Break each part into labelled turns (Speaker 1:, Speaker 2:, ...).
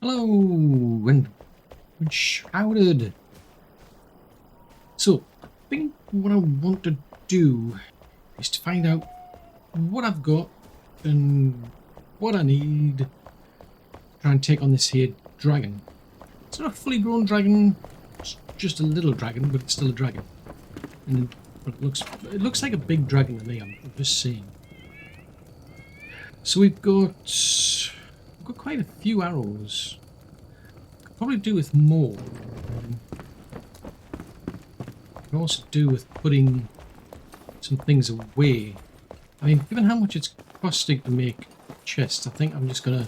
Speaker 1: Hello, and Enshrouded. So, I think what I want to do is to find out what I've got and what I need to try and take on this here dragon. It's not a fully grown dragon, it's just a little dragon, but it's still a dragon. And it looks like a big dragon to me, I'm just saying. So we've got quite a few arrows. Could probably do with more. Could also do with putting some things away. I mean, given how much it's costing to make chests, I think I'm just gonna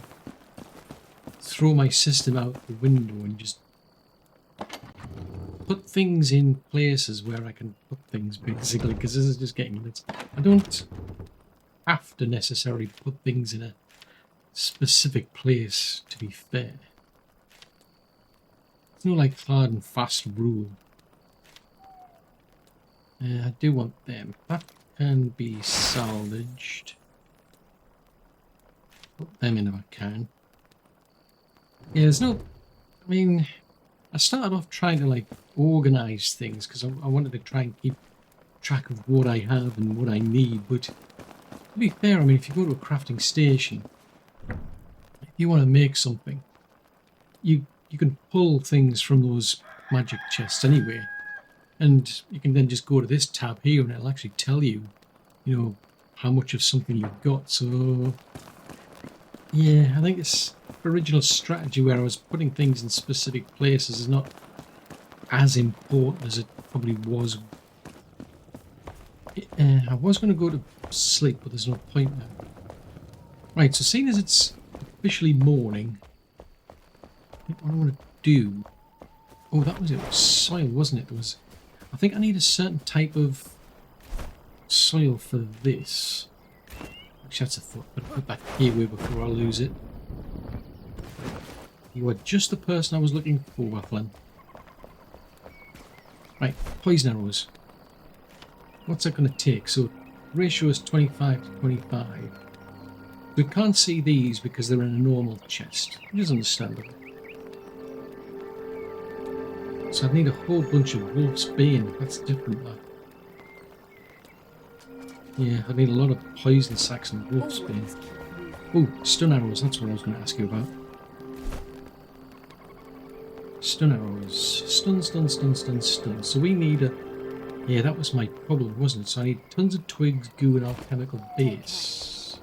Speaker 1: throw my system out the window and just put things in places where I can put things, basically, because this is just getting lit. I don't have to necessarily put things in a specific place, to be fair. It's no like hard and fast rule. I do want them. That can be salvaged. Put them in if I can. Yeah, there's no... I mean, I started off trying to like organise things because I wanted to try and keep track of what I have and what I need, but to be fair, I mean, if you go to a crafting station, if you want to make something, you can pull things from those magic chests anyway, and you can then just go to this tab here and it'll actually tell you, you know, how much of something you've got. So yeah, I think this original strategy where I was putting things in specific places is not as important as it probably was. I was going to go to sleep, but there's no point now. Right, so seeing as it's officially morning, I think what I want to do... Oh, that was it. It was soil, wasn't it? I think I need a certain type of soil for this. Actually, that's a thought. But put that here before I lose it. You are just the person I was looking for, Wafflin. Right, poison arrows. What's that going to take? So ratio is 25 to 25. We can't see these because they're in a normal chest, which is understandable. So I need a whole bunch of wolf's bane. That's different, though. Yeah, I need a lot of poison sacks and wolf's bane. Oh, stun arrows. That's what I was going to ask you about. Stun arrows. Stun, stun, stun, stun, stun. So we need a... Yeah, that was my problem, wasn't it? So I need tons of twigs, goo, and alchemical base.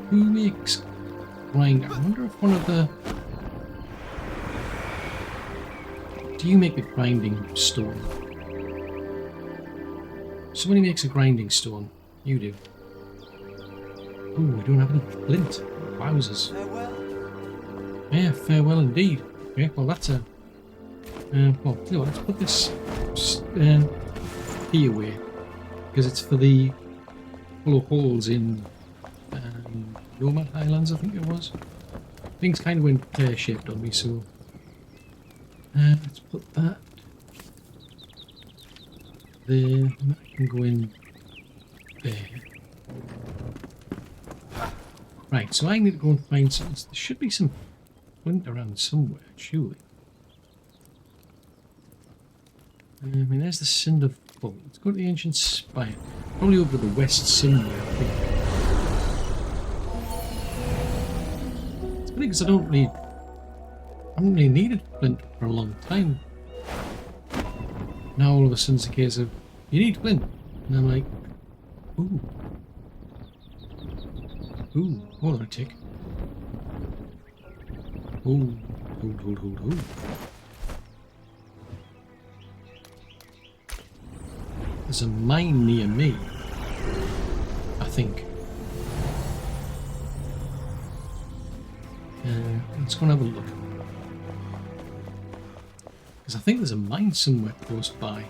Speaker 1: Who makes grind? I wonder if one of the... Do you make a grinding stone? Somebody makes a grinding stone. You do. Ooh, we don't have any flint. Wowzers. Yeah, farewell indeed. Okay, well that's a... well, you know, let's put this here away, because it's for the hollow holes in Nomad Highlands, I think it was. Things kind of went pear-shaped on me, so let's put that there, and that can go in there. Right, so I need to go and find some. There should be some flint around somewhere, surely. I mean, there's the cinder vault. Let's go to the ancient spire. Probably over to the west somewhere, I think. It's funny because I haven't really needed flint for a long time. Now all of a sudden it's a case of, you need flint. And I'm like, ooh. Ooh, hold on a tick. Ooh, hold. There's a mine near me, I think. Let's go and have a look. Because I think there's a mine somewhere close by.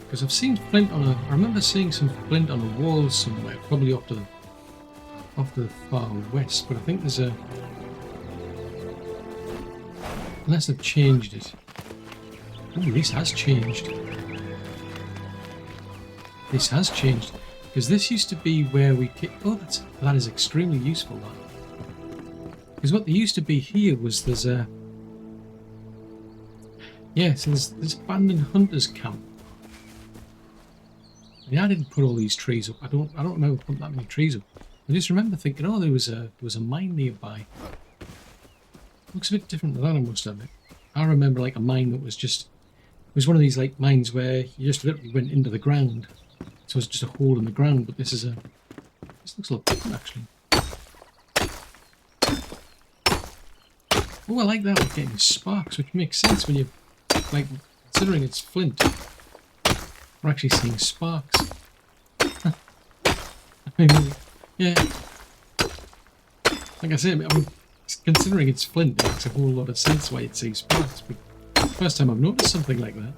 Speaker 1: Because I've seen flint on a... I remember seeing some flint on a wall somewhere, probably off to the far west, but I think there's a... Unless they've changed it. Ooh, this has changed. This has changed. Because this used to be where we kick. Oh, that is extremely useful. Because what there used to be here was there's a. Yeah, so there's abandoned hunters camp. I mean, I didn't put all these trees up. I don't remember putting that many trees up. I just remember thinking, oh, there was a mine nearby. Looks a bit different than that, I must admit. I remember like a mine that was just. It was one of these like mines where you just literally went into the ground. So it's just a hole in the ground, but this looks a lot different actually. Oh, I like that, we're getting sparks, which makes sense when you, like, considering it's flint. We're actually seeing sparks. I mean, yeah. Like I said, I mean, considering it's flint, it makes a whole lot of sense why you'd see sparks, but first time I've noticed something like that.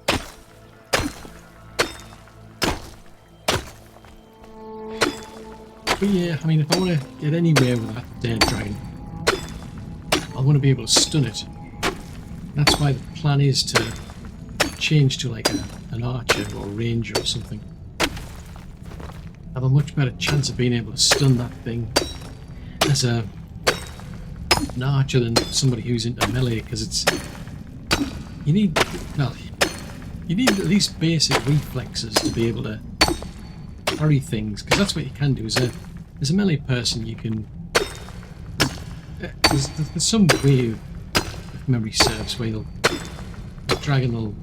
Speaker 1: But yeah, I mean, if I want to get anywhere with that dead dragon, I want to be able to stun it. That's why the plan is to change to like an archer or a ranger or something. Have a much better chance of being able to stun that thing as an archer than somebody who's into melee, because it's you need at least basic reflexes to be able to parry things, because that's what you can do as a melee person. You can there's some way, if memory serves, where the dragon will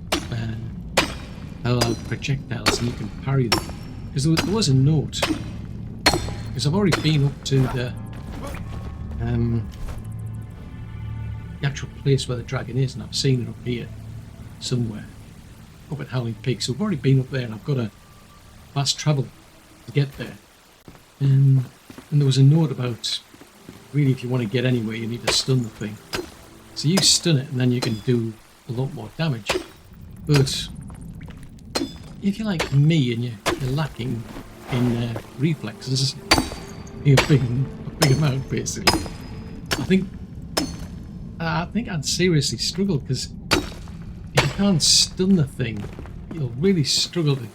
Speaker 1: allow projectiles and you can parry them. Because there was a note. Because I've already been up to the actual place where the dragon is, and I've seen it up here somewhere, up at Howling Peak. So I've already been up there, and I've got to fast travel to get there. And there was a note about, really, if you want to get anywhere, you need to stun the thing. So you stun it, and then you can do a lot more damage. But if you're like me and you're lacking in reflexes, a big amount basically, I think I'd seriously struggle, because if you can't stun the thing, you'll really struggle to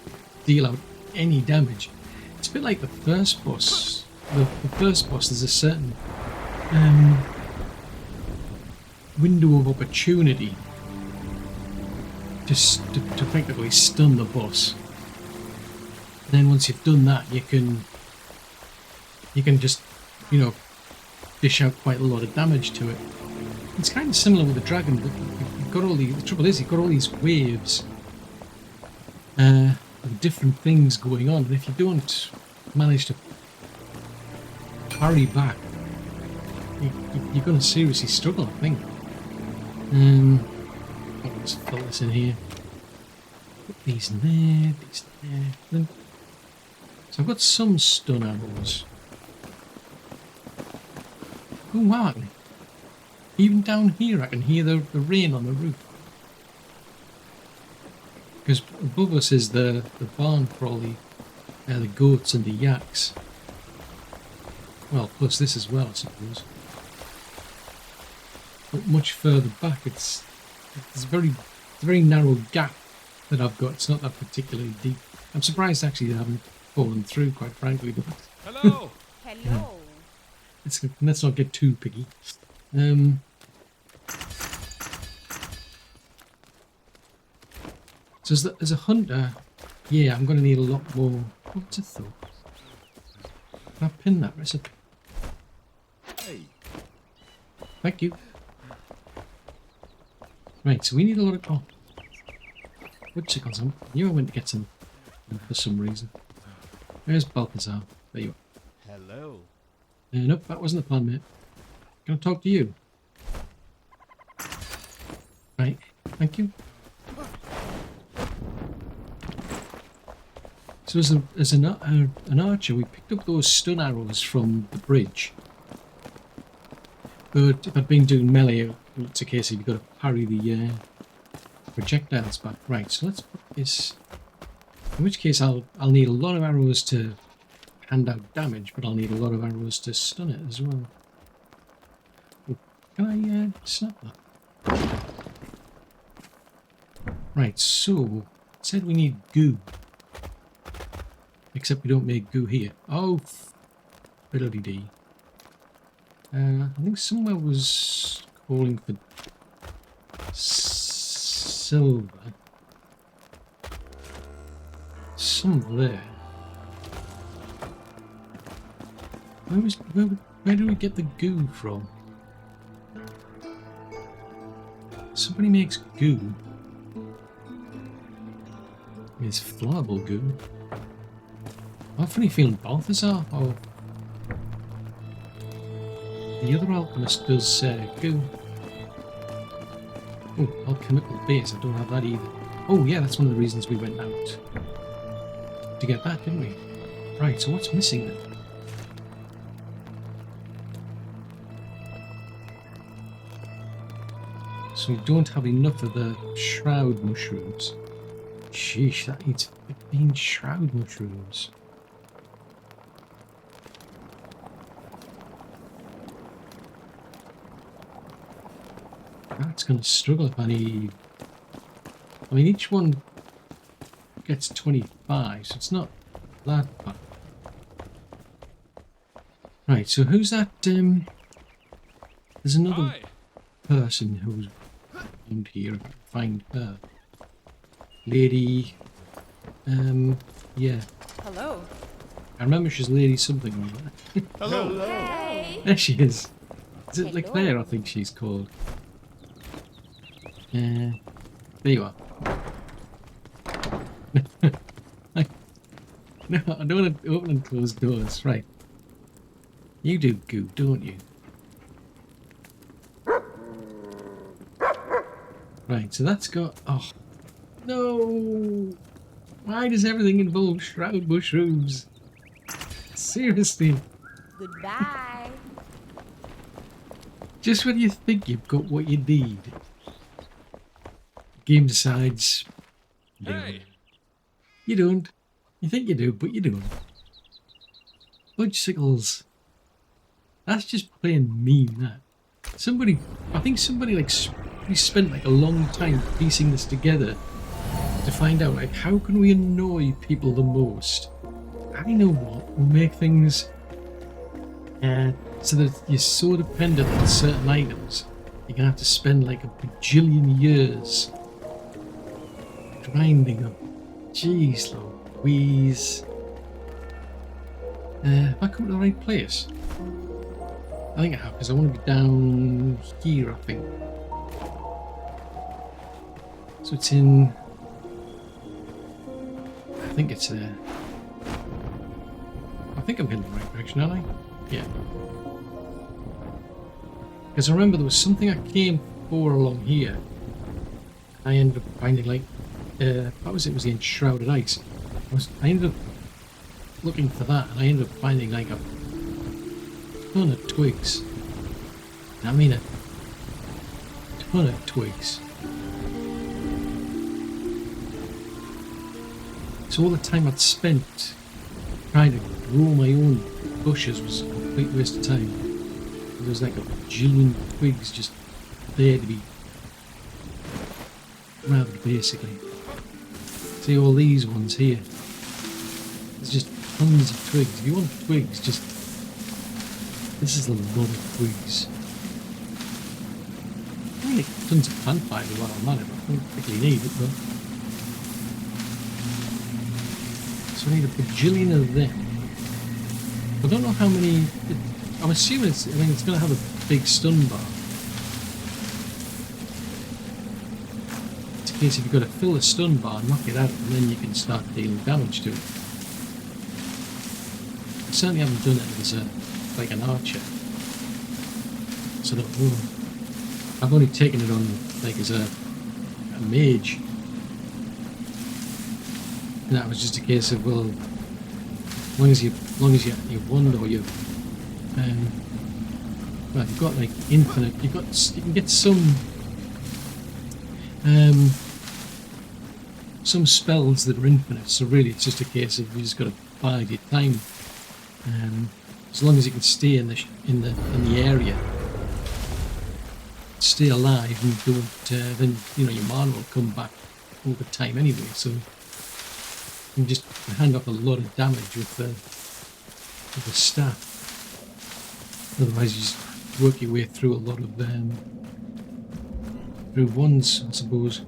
Speaker 1: deal out any damage. It's a bit like the first boss. The first boss, there's a certain window of opportunity to effectively stun the boss. And then once you've done that, you can just, you know, dish out quite a lot of damage to it. It's kind of similar with the dragon, but you've got all the trouble is you've got all these waves of different things going on, and if you don't manage to parry back, you're going to seriously struggle, I think. Let's fill this in here. Put these in there, these in there. So I've got some stun arrows. Oh wow, even down here I can hear the rain on the roof. Because above us is the barn for all the goats and the yaks. Well, plus this as well, I suppose. But much further back, it's a very narrow gap that I've got. It's not that particularly deep. I'm surprised actually they haven't fallen through, quite frankly. But
Speaker 2: hello.
Speaker 3: Hello.
Speaker 1: Let's not get too picky. So as a hunter, yeah, I'm going to need a lot more. What's a thought? Can I pin that recipe?
Speaker 2: Hey.
Speaker 1: Thank you. Right, so we need a lot of... Oh. Wood chickens. I knew I went to get some for some reason. Where's Balthazar? There you are.
Speaker 2: Hello.
Speaker 1: Nope, that wasn't the plan, mate. Can I talk to you? Right, thank you. So as an archer, we picked up those stun arrows from the bridge. But if I'd been doing melee, it's a case of you've got to parry the projectiles back. Right, so let's put this... In which case I'll need a lot of arrows to hand out damage, but I'll need a lot of arrows to stun it as well. Oh, can I snap that? Right, so it said we need goo. Except we don't make goo here. Oh, fiddly-dee. I think somewhere was calling for silver. Somewhere there. Where do we get the goo from? Somebody makes goo. It's flammable goo. I have a funny feeling Balthazar or the other alchemist does goo. Oh, alchemical base. I don't have that either. Oh yeah, that's one of the reasons we went out to get that, didn't we? Right. So what's missing then? So we don't have enough of the shroud mushrooms. Sheesh, that needs 15 shroud mushrooms. That's going to struggle if I need... I mean, each one gets 25, so it's not that bad. Right, so who's that? There's another person who's around here. I can find her. Lady... yeah.
Speaker 3: Hello.
Speaker 1: I remember she's Lady something like that.
Speaker 2: Hello.
Speaker 3: Hey.
Speaker 1: There she is. Is it
Speaker 3: Hello.
Speaker 1: Leclerc, I think she's called? There you are. No, I don't want to open and close doors. Right. You do goo, don't you? Right, so that's got... Oh, no! Why does everything involve shroud mushrooms? Seriously.
Speaker 3: Goodbye.
Speaker 1: Just when you think you've got what you need, the game decides...
Speaker 2: Hey.
Speaker 1: You don't. You think you do, but you don't. Fudgesicles. That's just plain mean, that. Somebody... I think somebody, like, we spent, like, a long time piecing this together to find out, like, how can we annoy people the most? I know what. We'll make things... so that you're so dependent on certain items, you're going to have to spend, like, a bajillion years grinding them. Jeez Louise. Have I come to the right place? I think I have, because I want to be down here, I think. So it's in... I think it's there. I think I'm heading the right direction, aren't I? Yeah. Because I remember there was something I came for along here. I ended up finding, like, what was it? It was the Enshrouded ice. I ended up looking for that, and I ended up finding, like, a ton of twigs. I mean, a ton of twigs. So all the time I'd spent trying to grow my own bushes was a complete waste of time. There was like a bajillion twigs just there to be grabbed, basically. See all these ones here? There's just tons of twigs. If you want twigs, just... This is a lot of twigs. I mean, tons of plant fibre while I'm at it, but I don't particularly need it, but... So I need a bajillion of them. I don't know how many... I'm assuming it's... I mean, it's going to have a big stun bar. It's a case if you've got to fill the stun bar, knock it out, and then you can start dealing damage to it. I certainly haven't done it as a... like an archer. So I don't know. I've only taken it on, like, as a mage. And that was just a case of, well, as long as you wand or you, well, you've got like infinite. You can get some spells that are infinite. So really, it's just a case of you just got to bide your time. As long as you can stay in the area, stay alive, and don't, then you know your mana will come back over time anyway. So. You can just hand off a lot of damage with the staff. Otherwise, you just work your way through a lot of through ones, I suppose.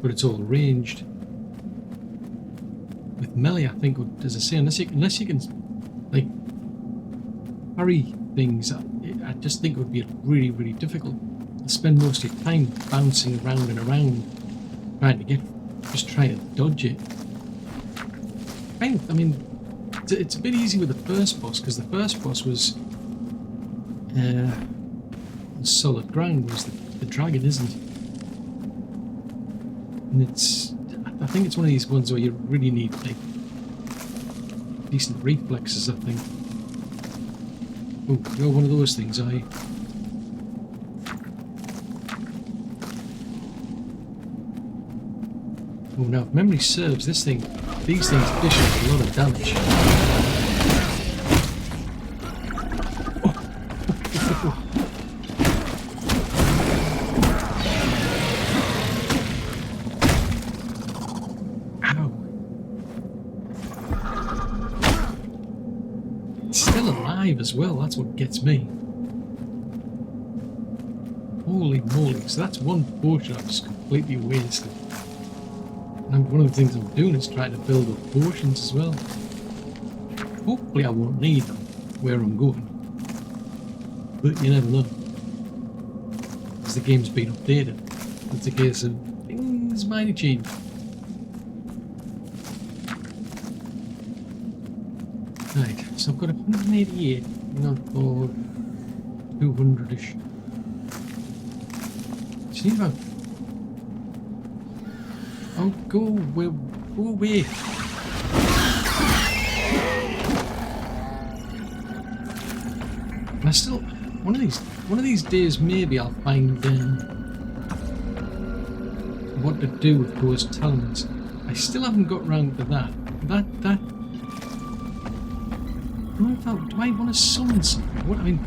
Speaker 1: But it's all ranged. With melee, I think, as I say, unless you can like parry things, I just think it would be really, really difficult. You spend most of your time bouncing around and around, trying to dodge it. I mean, it's a bit easy with the first boss, because the first boss was solid ground, whereas the dragon isn't. And I think it's one of these ones where you really need like decent reflexes, I think. Oh, you're one of those things, are you? Oh, now if memory serves, these things dish out a lot of damage. Ow. It's still alive as well, that's what gets me. Holy moly, so that's one potion I've just completely wasted. And one of the things I'm doing is trying to build up potions as well. Hopefully I won't need them where I'm going. But you never know. Because the game's been updated. It's a case of things might change. Right, so I've got 188, not for 200-ish. Just need about... Oh, go away. And I still, one of these days, maybe I'll find what to do with those talents. I still haven't got round to that. Do I want to summon something? What I mean,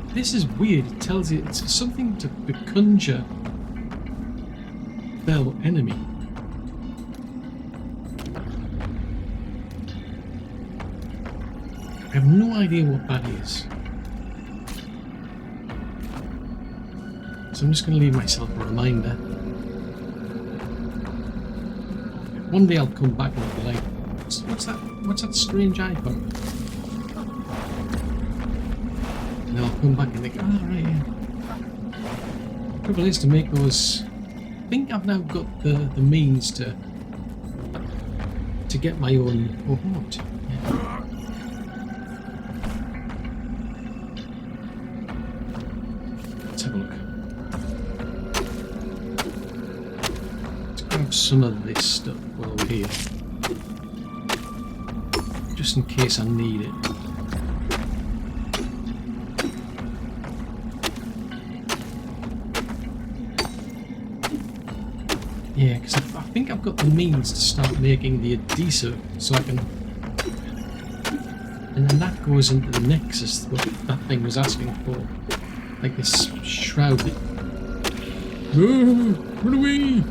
Speaker 1: this is weird. It tells you it's something to conjure fell enemy. I have no idea what that is. So I'm just going to leave myself a reminder. One day I'll come back and I'll be like, what's that strange icon? And then I'll come back and think, oh right, yeah. The trouble is to make those... I think I've now got the means to get my own... Oh, what? Yeah. Some of this stuff while we're here, just in case I need it. Yeah, because I think I've got the means to start making the adhesive, so I can, and then that goes into the Nexus, what that thing was asking for, like this shroud. Oh, run away!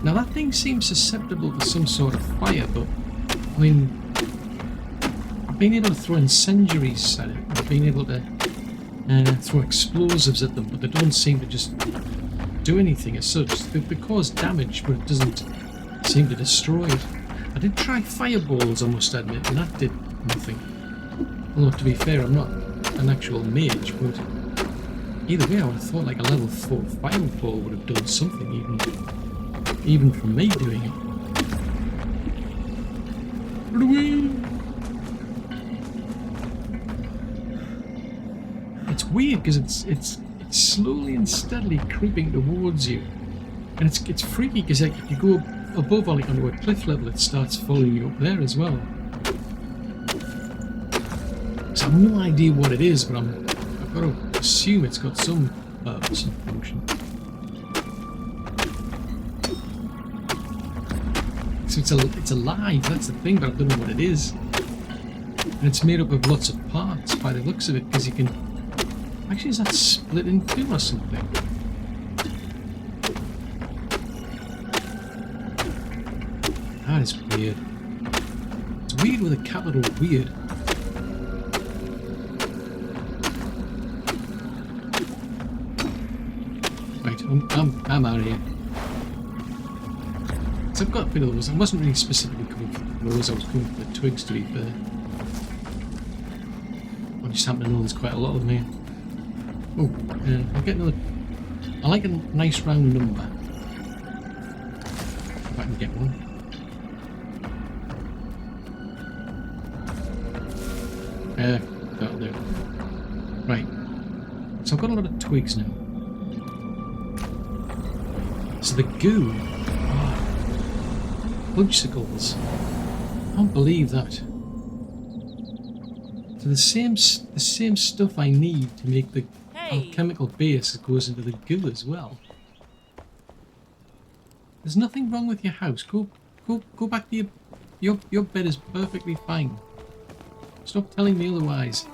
Speaker 1: Now that thing seems susceptible to some sort of fire, but I mean, I've been able to throw incendiaries at it. I've been able to throw explosives at them, but they don't seem to just do anything as such. They cause damage, but it doesn't seem to destroy it. I did try fireballs, I must admit, and that did nothing. Although, to be fair, I'm not an actual mage, but either way, I would have thought like a level 4 fireball would have done something, even from me doing it. Run away! It's weird because it's slowly and steadily creeping towards you, and it's freaky because like, if you go above or like onto a cliff level, it starts following you up there as well. So I've no idea what it is, but I've got to assume it's got some function. So it's alive, that's the thing, but I don't know what it is. And it's made up of lots of parts by the looks of it, because you can... Actually, is that split in two or something? That is weird. It's weird with a capital weird. Right, I'm out of here. So I've got a bit of those. I wasn't really specifically coming for those, I was coming for the twigs to be fair. I just happen to know there's quite a lot of them here. Oh, I'll get another. I like a nice round number. If I can get one. That'll do. Right. So I've got a lot of twigs now. So the goo. Oh, Fudgesicles. I can't believe that. So the same stuff I need to make the alchemical base goes into the goo as well. There's nothing wrong with your house. Go back to your bed is perfectly fine. Stop telling me otherwise.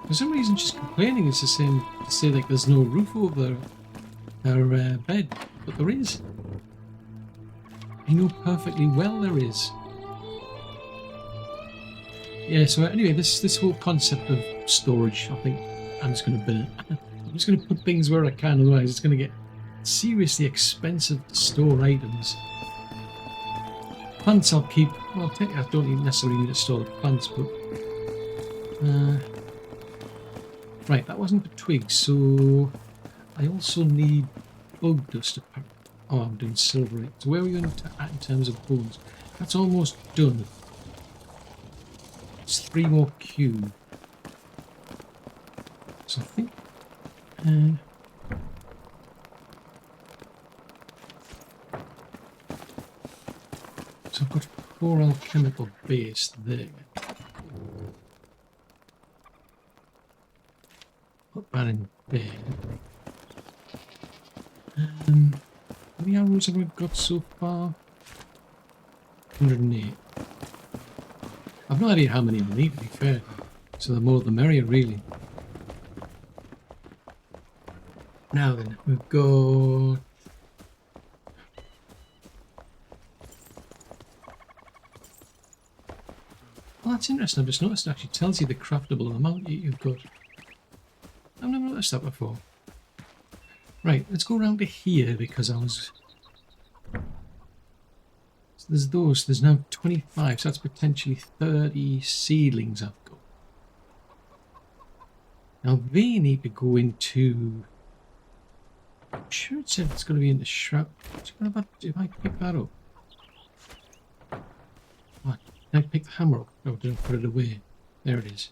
Speaker 1: For some reason, she's complaining. It's the same to say like there's no roof over her bed, but there is. I know perfectly well there is. Yeah. So anyway, this whole concept of storage, I think I'm just going to bin it. I'm just going to put things where I can. Otherwise, it's going to get seriously expensive to store items. Plants I'll keep. Well, I don't even necessarily need to store the plants, but right, that wasn't for twigs, so I also need bug dust. Oh, I'm doing silverite. So where are we going at in terms of bones? That's almost done. It's 3 more cube. So I think. So I've got 4 alchemical base there. Put that in there. How many arrows have I got so far? 108. I've no idea how many I need, to be fair. So the more the merrier, really. Now then, we've got... Well, that's interesting. I've just noticed it actually tells you the craftable amount you've got. I've never noticed that before. Right, let's go around to here because I was... So there's those. There's now 25, so that's potentially 30 seedlings I've got. Now they need to go into... I'm sure it said it's going to be in the Shroud. If I pick that up? What? Can I pick the hammer up? No, don't put it away. There it is.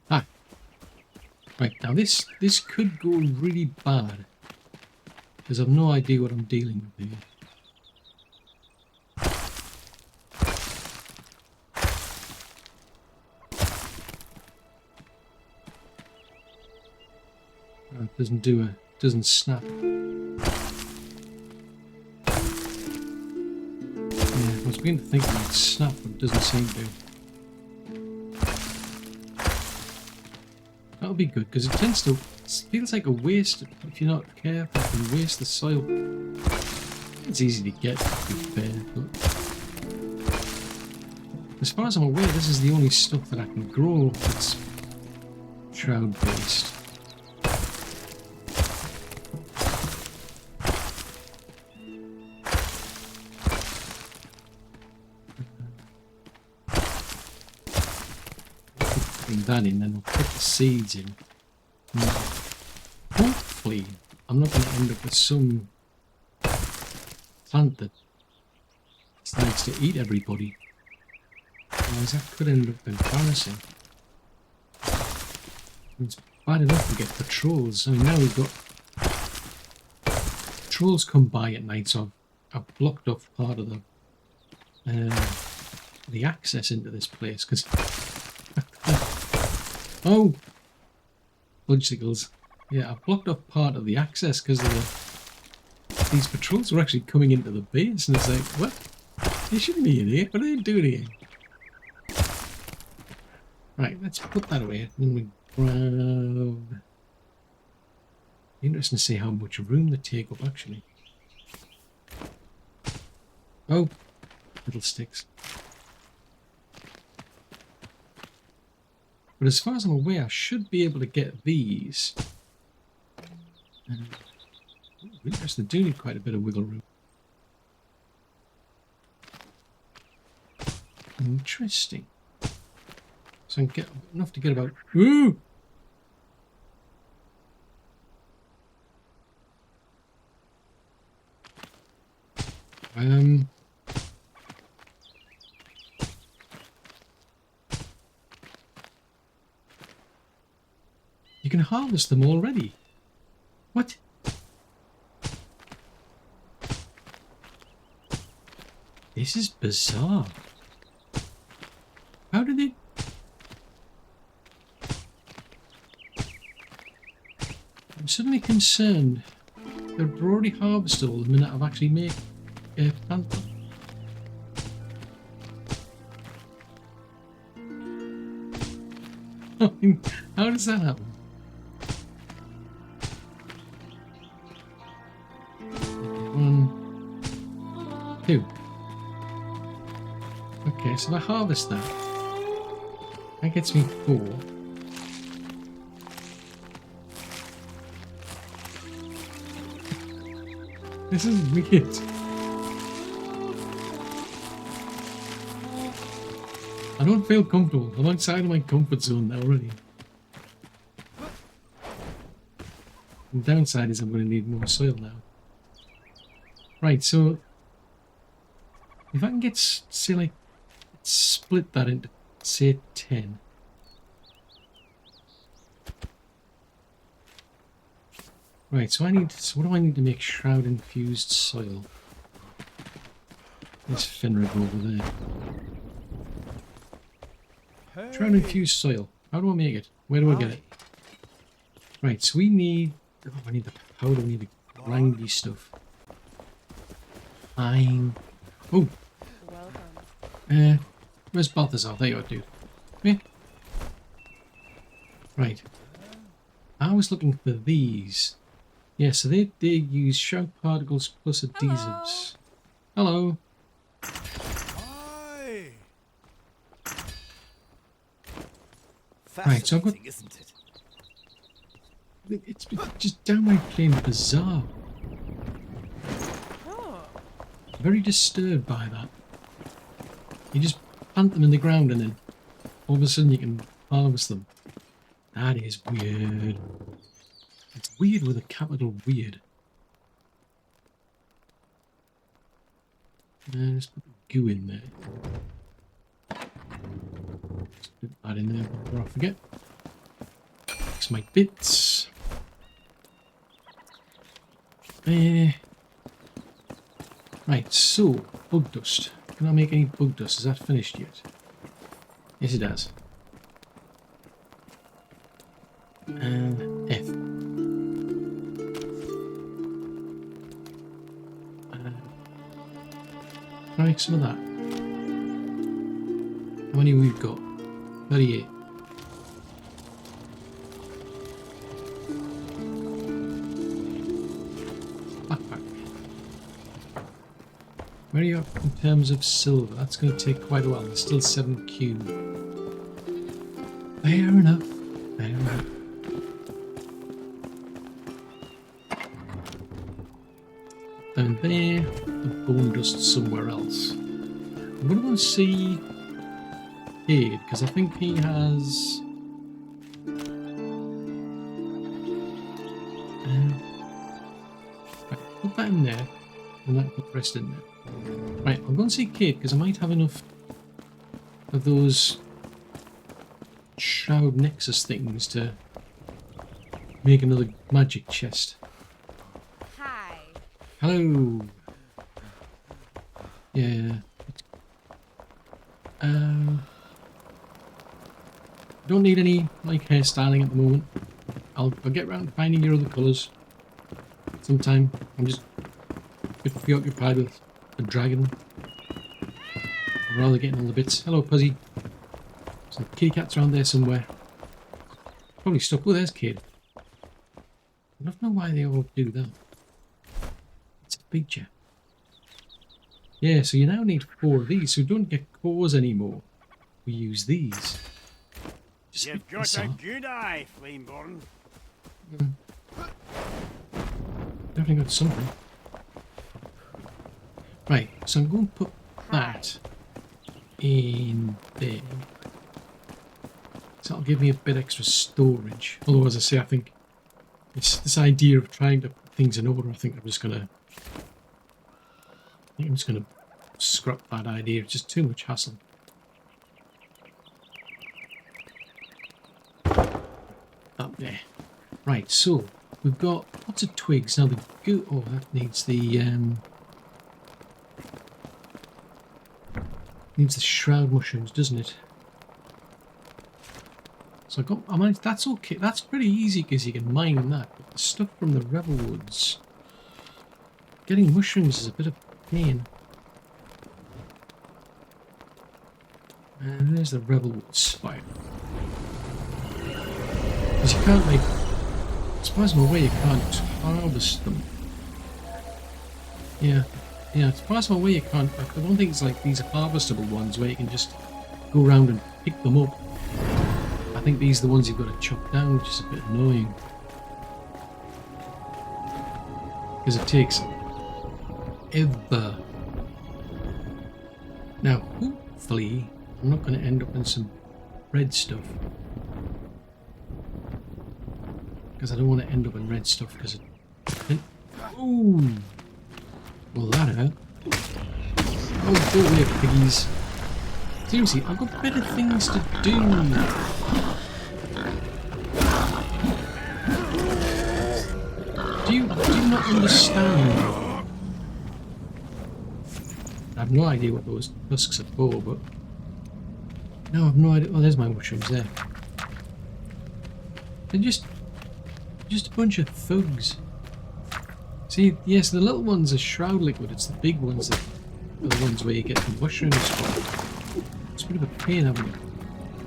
Speaker 1: Ah. Right, now this could go really bad. Because I've no idea what I'm dealing with here. It doesn't snap. I was beginning to think it might snap, but it doesn't seem to. That'll be good, because it tends to... It feels like a waste if you're not careful. You can waste the soil. It's easy to get, to be fair, but... As far as I'm aware, this is the only stuff that I can grow that's shroud-based. That in, then we'll put the seeds in. Hopefully, I'm not going to end up with some plant that decides to eat everybody. Otherwise, that could end up embarrassing. It's bad enough to get patrols. I mean, now we've got patrols come by at night, so I've blocked off part of the access into this place because. Oh! Fudgesicles. Yeah, I've blocked off part of the access because these patrols were actually coming into the base, and it's like, what? They shouldn't be in here. What are they doing here? Right, let's put that away. And we grab... Interesting to see how much room they take up, actually. Oh, little sticks. But as far as I'm aware, I should be able to get these. Interesting, they do need quite a bit of wiggle room. Interesting. So I can get enough to get about... Ooh! You can harvest them already. What? This is bizarre. How did they... I'm suddenly concerned. They've already harvested all the minute I've actually made a plant them. I mean, how does that happen? One, two. Okay, so if I harvest that, that gets me 4. This is weird. I don't feel comfortable. I'm outside of my comfort zone now already. The downside is I'm going to need more soil now. Right, so if I can get, say, like, split that into, say, 10. Right, so what do I need to make shroud infused soil? There's Fenrig over there.
Speaker 2: Hey.
Speaker 1: Shroud infused soil. How do I make it? Where do I get it? Right, so we need... Oh, I need the powder, we need the grindy stuff. Oh!
Speaker 3: Welcome.
Speaker 1: Where's Balthazar? There you are, dude. Come here. Right. I was looking for these. Yeah, so they use shroud particles plus adhesives. Hello.
Speaker 2: Hi.
Speaker 1: Right, so I've got...
Speaker 2: Fascinating, isn't it?
Speaker 1: It's just downright plain bizarre.
Speaker 3: Oh.
Speaker 1: Very disturbed by that. You just plant them in the ground and then all of a sudden you can harvest them. That is weird. It's weird with a capital weird. And just put the goo in there. Just put that in there before I forget. Mix my bits. Right, so bug dust. Can I make any bug dust? Is that finished yet? Yes, it does. And F. Can I make some of that? How many we've got? 38. Backpack. Where are you up in terms of silver? That's going to take quite a while. There's still 7Q. Fair enough. Fair enough. Down there, the bone dust somewhere else. I'm going to go and see Cade, because I think he has... right, put that in there, and that put the rest in there. Right, I'll go and see Cade, because I might have enough of those Shroud Nexus things to make another magic chest.
Speaker 3: Hi.
Speaker 1: Hello. Yeah. Don't need any like hairstyling at the moment. I'll get around to finding your other colours sometime. I'm just a bit preoccupied with the dragon. I'd rather getting all the bits. Hello, Puzzy. Some kitty cats around there somewhere. Probably stuck. Oh, there's Kid. I don't know why they all do that. It's a feature. Yeah, so you now need 4 of these, so we don't get cores anymore. We use these. Just
Speaker 2: You've got a good eye, Flameborn.
Speaker 1: Definitely got something. Right, so I'm going to put that in there. So that'll give me a bit extra storage. Although, as I say, I think this idea of trying to put things in order, I think I'm just gonna scrap that idea. It's just too much hassle. Up there. Right, so we've got lots of twigs. Now the goo. Oh, that needs the shroud mushrooms, doesn't it? So I managed. That's okay. That's pretty easy because you can mine that. But the stuff from the Rebel Woods, getting mushrooms is a bit of a pain. And there's the Rebel Woods spire. Because you can't, like, as far as I'm aware, you can't harvest them. Yeah, as far as I'm aware, you can't. I don't think it's like these harvestable ones where you can just go around and pick them up. I think these are the ones you've got to chop down, which is a bit annoying. Because it takes ever. Now, hopefully, I'm not going to end up in some red stuff. Because I don't want to end up in red stuff because it... Ooh! Well, that hurt. Oh, go away, piggies. Seriously, I've got better things to do. Do you not understand? I have no idea what those husks are for, but... No, I have no idea. Oh, there's my mushrooms there. They're just a bunch of thugs. See, yes, the little ones are Shroud liquid. It's the big ones that are the ones where you get the mushrooms from. It's a bit of a pain having to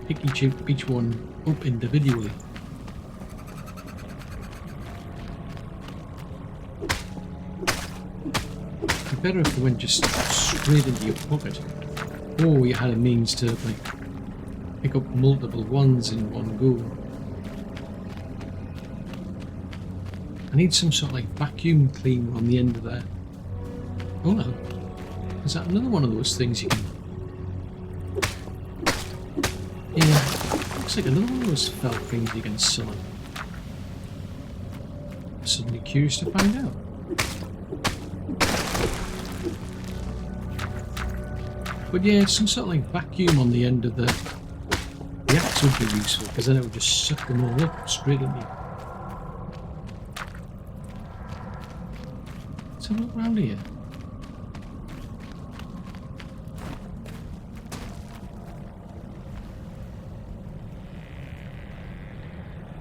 Speaker 1: pick each one up individually. It'd be better if they went just straight into your pocket, or you had a means to like pick up multiple ones in one go. I need some sort of like vacuum cleaner on the end of that. Oh no. Is that another one of those things you can... Yeah, looks like another one of those felt things you can summon. I'm suddenly curious to find out. But yeah, some sort of like vacuum on the end of the axe would be useful, because then it would just suck them all up straight into you. Let's have a look around here.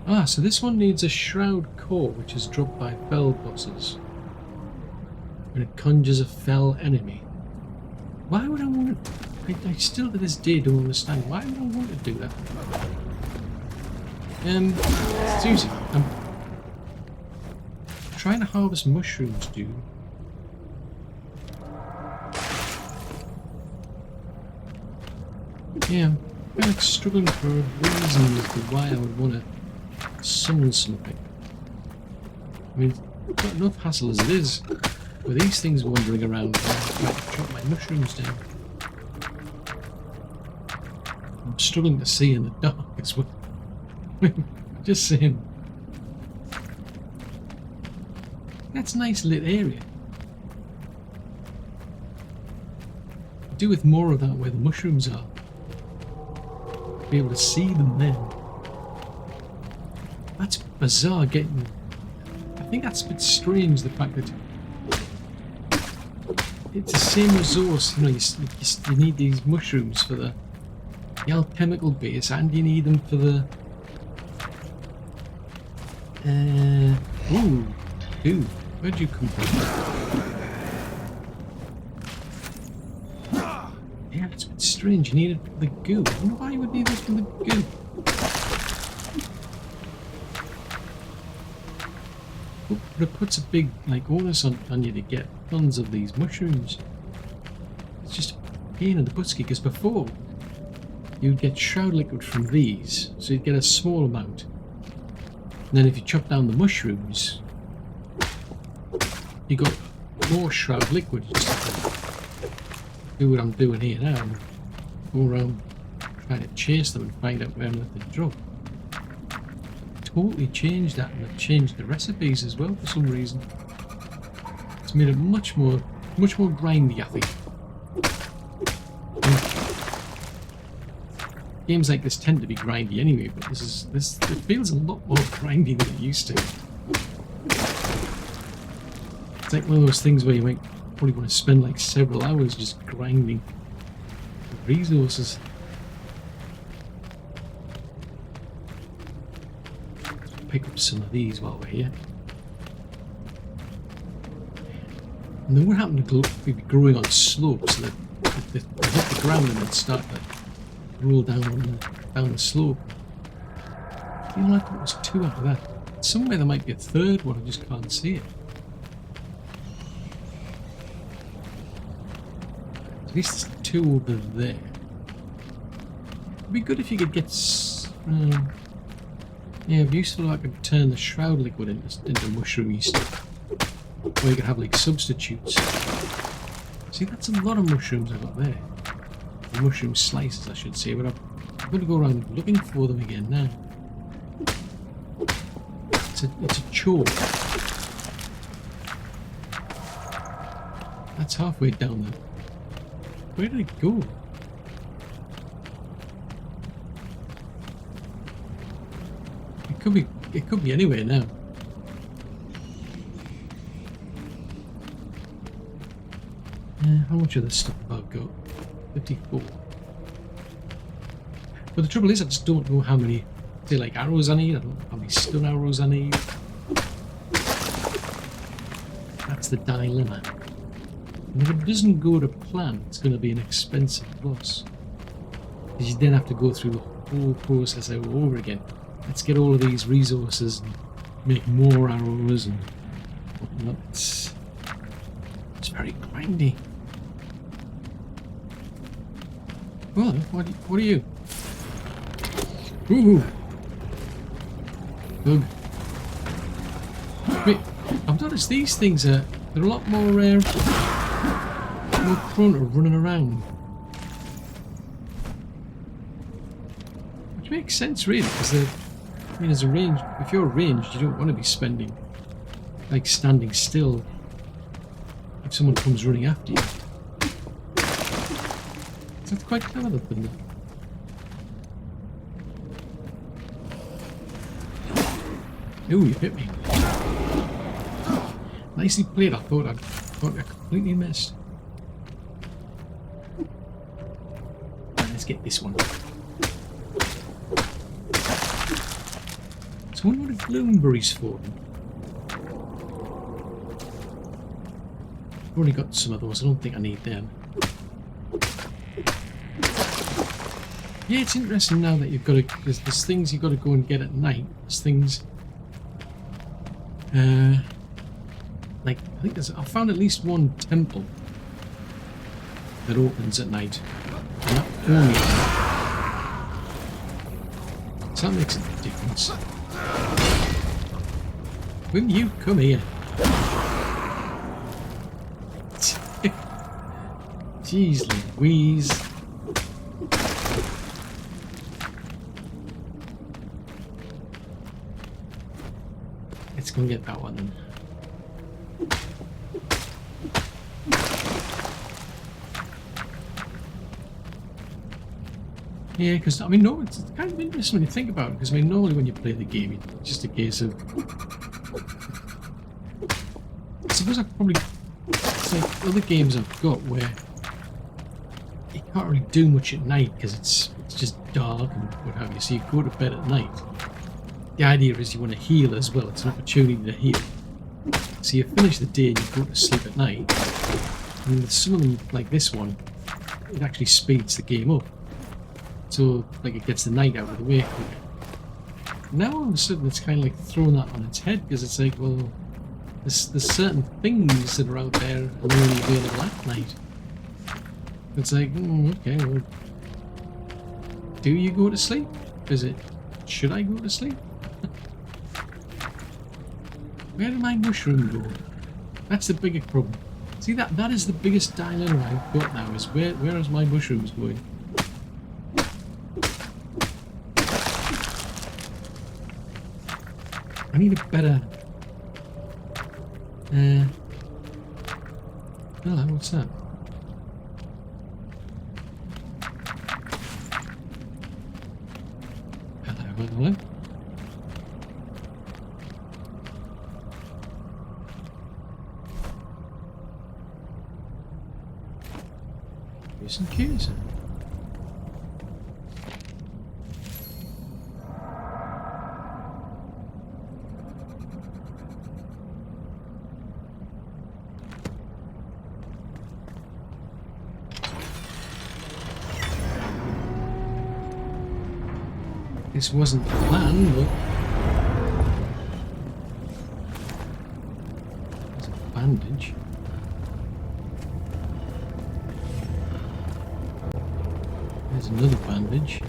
Speaker 1: Ah, so this one needs a Shroud core, which is dropped by fell bosses. When it conjures a fell enemy. Why would I want to... I still to this day don't understand. Why would I want to do that? Seriously, I'm trying to harvest mushrooms, dude. Yeah, I'm kind of struggling for a reason as to why I would want to summon something. I mean, I've got enough hassle as it is with these things wandering around trying to chop my mushrooms down. I'm struggling to see in the dark as well. Just saying. That's a nice lit area. Do with more of that where the mushrooms are. Be able to see them then. That's bizarre getting... I think that's a bit strange, the fact that it's the same resource, you know, you need these mushrooms for the alchemical base, and you need them for the... Ooh, dude, where'd you come from? Yeah, it's a bit strange, you need it for the goo. I wonder why you would need it for the goo. But it puts a big like onus on you to get tons of these mushrooms. It's just a pain in the butt because before you'd get shroud liquid from these, so you'd get a small amount. And then if you chop down the mushrooms, you got more shroud liquid. You just have to do what I'm doing here now, and go around trying to chase them and find out where I'm let them drop. Totally changed that, and I've changed the recipes as well for some reason. It's made it much more grindy, I think. Games like this tend to be grindy anyway, but it feels a lot more grindy than it used to. It's like one of those things where you might probably want to spend like several hours just grinding the resources. Pick up some of these while we're here. And they would happen to be growing on slopes, so that they hit the ground and then start to roll down the slope. I feel like there was 2 out of that. Somewhere there might be a 3rd one, I just can't see it. At least there's 2 over there. It'd be good if you could get... yeah, it'd be useful if I could turn the shroud liquid into mushroomy stuff. Or you could have like substitutes. See, that's a lot of mushrooms I got there. The mushroom slices, I should say, but I'm going to go around looking for them again now. It's a chore. That's halfway down there. Where did it go? It could be anywhere now. How much of this stuff have I got? 54. But the trouble is, I just don't know how many, say, like arrows I need. I don't know how many stun arrows I need. That's the dilemma. And if it doesn't go to plan, it's going to be an expensive loss. Because you then have to go through the whole process over again. Let's get all of these resources and make more arrows and whatnot. It's very grindy. Well, what are you? Ooh! Bug. Wait, I've noticed these things they're a lot more prone to running around. Which makes sense really, because I mean, as a range, if you're ranged, you don't want to be spending, like, standing still if someone comes running after you. So that's quite clever, isn't it? Ooh, you hit me. Nicely played. I thought I completely missed. Right, let's get this one. So I wonder what a bloomberry's for. I've already got some of those. I don't think I need them. Yeah, it's interesting now that you've got to. There's things you've got to go and get at night. There's things. Like, I think I found at least one temple that opens at night. And that only. So that makes a difference. Will you come here? Jeez Louise. Let's go and get that one then. Yeah, because I mean, no, it's kind of interesting when you think about it. Because I mean, normally when you play the game, it's just a case of. I suppose I probably. It's like other games I've got where you can't really do much at night because it's just dark and what have you. So you go to bed at night. The idea is you want to heal as well. It's an opportunity to heal. So you finish the day and you go to sleep at night. And with some of them, like this one, it actually speeds the game up. So, like, it gets the night out of the way quicker. Now all of a sudden it's kind of like throwing that on its head because it's like, well, There's certain things that are out there and they're only available at night. It's like, okay, well, do you go to sleep? Is it, should I go to sleep? Where did my mushroom go? That's the biggest problem. See, that is the biggest dilemma I've got now, is where is my mushrooms going? I need a better... hello, what's that? Hello. Here's some cues. This wasn't the plan, but there's a bandage. There's another bandage.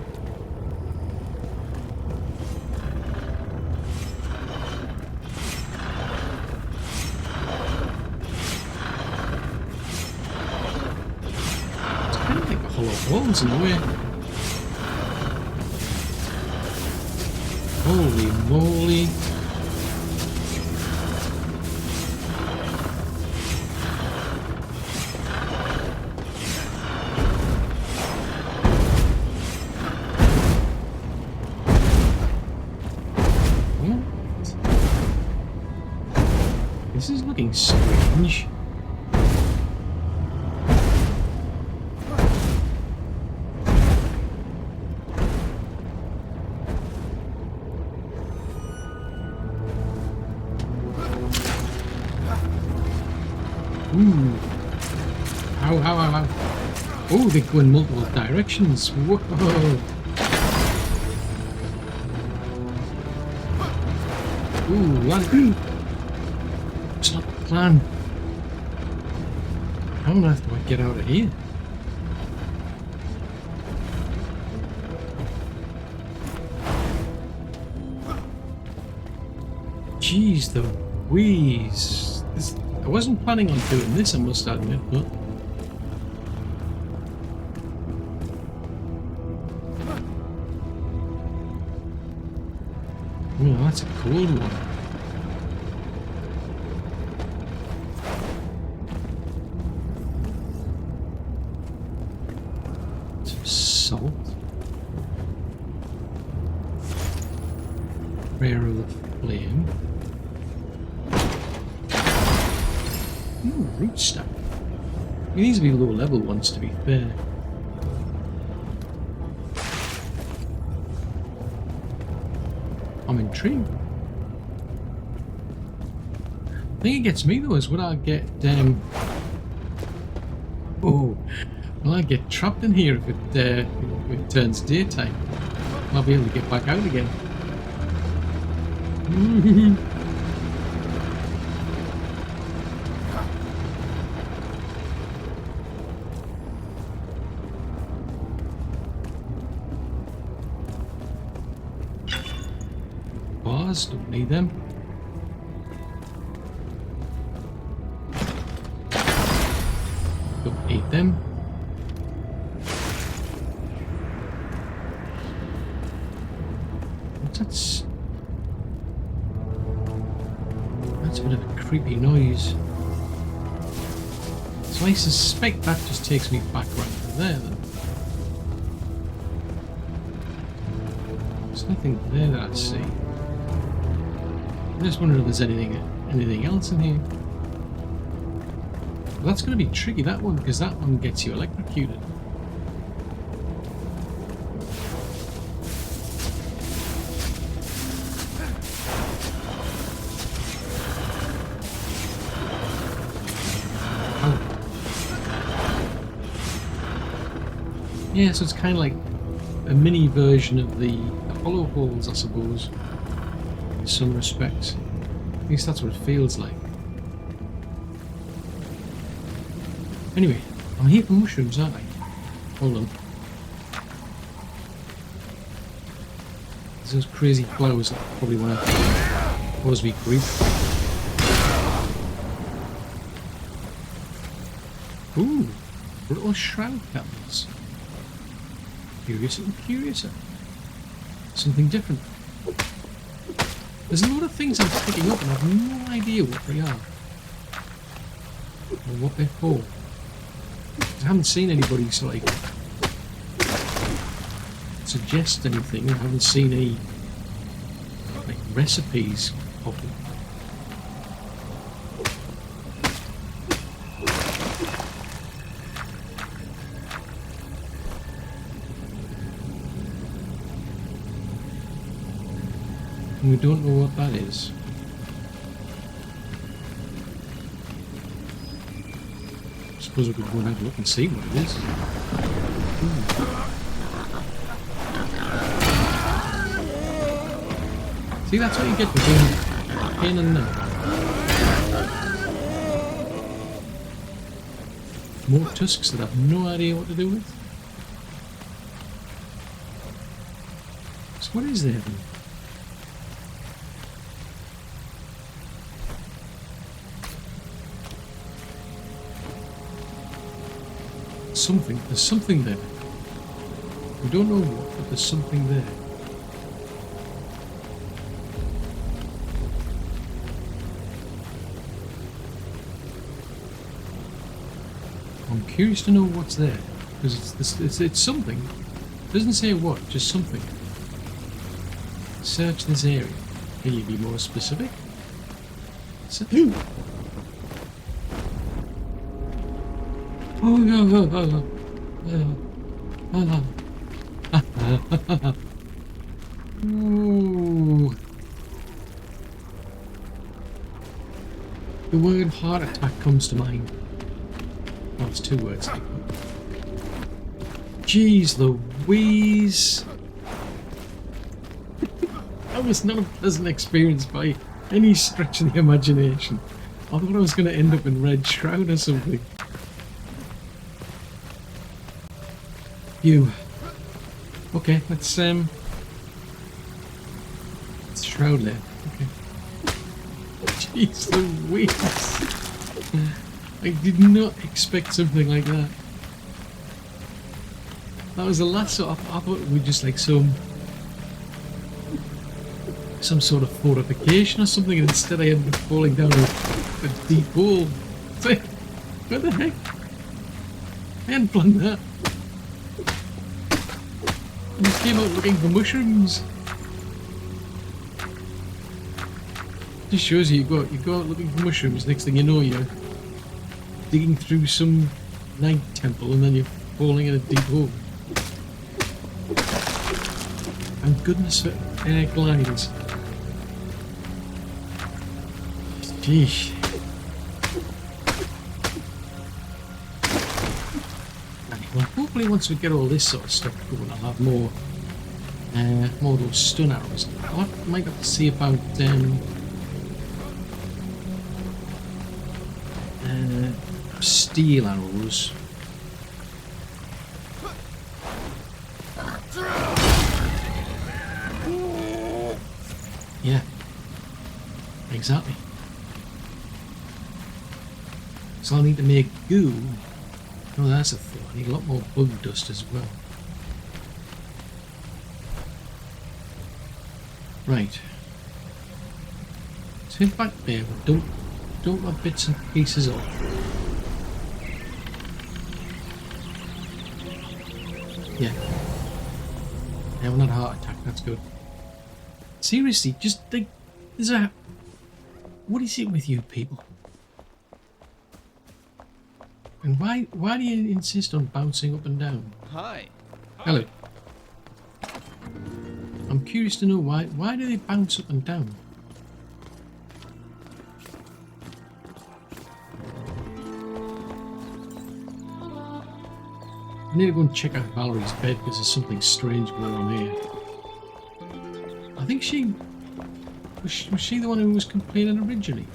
Speaker 1: It's kind of like a hollow walls in a way. Holy moly. What? This is looking strange. Ooh. Ow, ow, ow, ow. Oh, they go in multiple directions. Whoa. Ooh, run. It's not the plan. How on earth do I get out of here? Jeez, the wheeze. I wasn't planning on doing this, I must admit, but... Oh, that's a cold one. Some salt. Prayer of the Flame. Ooh, root stack. It needs to be low level ones, to be fair. I'm intrigued. The thing that gets me though is would I get oh, will I get trapped in here if it turns daytime? I'll be able to get back out again. Bars, don't need them. Don't need them. That's a bit of a creepy noise. So I suspect that just takes me back right to there then. There's nothing there that I see. I just wonder if there's anything else in here. Well, that's going to be tricky, that one, because that one gets you electrocuted. Yeah, so it's kind of like a mini version of the hollow holes, I suppose, in some respects. At least that's what it feels like. Anyway, I'm here for mushrooms, aren't I? Hold on. There's those crazy flowers that probably want to cause me grief. Ooh, little shroud captains. Curious and curiouser. Something different. There's a lot of things I'm picking up and I have no idea what they are. Or what they're for. I haven't seen anybody sort of like suggest anything. I haven't seen any like recipes of them. And we don't know what that is. I suppose we could go and have a look and see what it is. Ooh. See, that's what you get for being a pain in the neck. More tusks that I've no idea what to do with. So what is there then? Something, there's something there. We don't know what, but there's something there. I'm curious to know what's there, because it's something. It doesn't say what, just something. Search this area. Can you be more specific? Oh no! Ooh. The word heart attack comes to mind. Oh, it's two words. Jeez Louise! That was not a pleasant experience by any stretch of the imagination. I thought I was going to end up in Red Shroud or something. You. Okay, let's Shroud there. Okay. Jeez Louise. I did not expect something like that. That was the last sort of, I thought it would just like some sort of fortification or something, and instead I ended up falling down a deep hole. What the heck? I hadn't planned that. I just came out looking for mushrooms. Just shows you go out looking for mushrooms. Next thing you know, you're digging through some night temple, and then you're falling in a deep hole. And goodness for air gliders. Jeez. Well, hopefully once we get all this sort of stuff going, I'll have more of those stun arrows. I might have to see about steel arrows. Yeah, exactly. So I'll need to make goo. Oh, that's a thought. I need a lot more bug dust as well. Right. So head back there, but don't let bits and pieces off. Yeah. Yeah, well, not a heart attack, that's good. Seriously, just like, what is it with you people? And why do you insist on bouncing up and down?
Speaker 4: Hi.
Speaker 1: Hello. I'm curious to know why do they bounce up and down? I need to go and check out Valerie's bed because there's something strange going on here. I think was she the one who was complaining originally?